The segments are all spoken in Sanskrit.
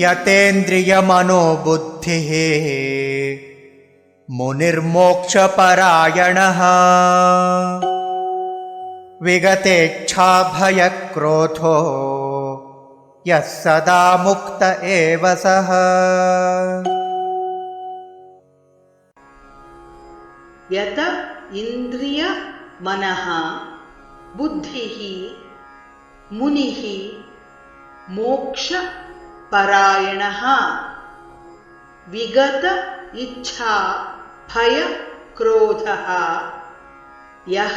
यतेन्द्रियमनोबुद्धिः मुनिर्मोक्षपरायणः विगतेच्छाभयक्रोधो यः सदा मुक्त एव सः। यत इंद्रिय मनः बुद्धिः मुनिः मोक्ष परायणः विगत इच्छा भय क्रोधः यः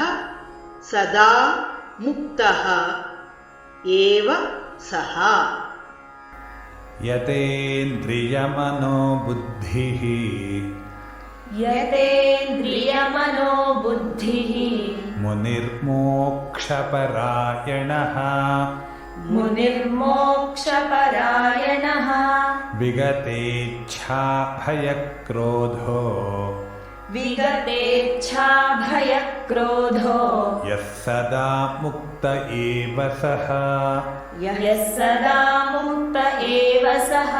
सदा मुक्तः एव सः। यतेन्द्रियमनोबुद्धिः यतेन्द्रियमनोबुद्धिः मुनिर्मोक्षपरायणः मुनिर्मोक्षपरायणः विगतेच्छाभयक्रोधो विगतेच्छाभयक्रोधो यः सदा मुक्त एव सः। यः सदा मुक्त एव सः।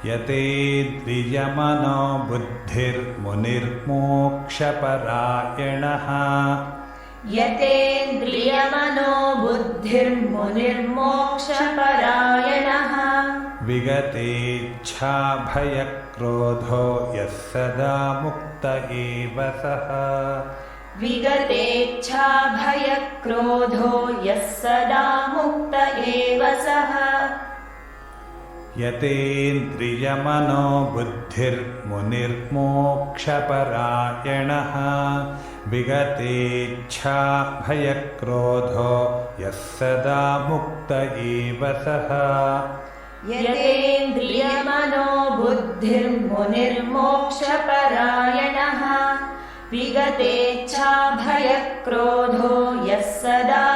यतेन्द्रियमनोबुद्धिर्मुनिर्मोक्षपरायणः यतेन्द्रियमनोबुद्धिर्मुनिर्मोक्षपरायणः विगतेच्छाभयक्रोधो यः सदा मुक्त एव सः। विगतेच्छाभयक्रोधो यः सदा मुक्त एव सः। यतेन्द्रियमनोबुद्धिर्मुनिर्मोक्षपरायणः विगतेच्छाभयक्रोधो यः सदा मुक्त एव सः। यतेन्द्रियमनोबुद्धिर्मुनिर्मोक्षपरायणः विगतेच्छाभयक्रोधो यः सदा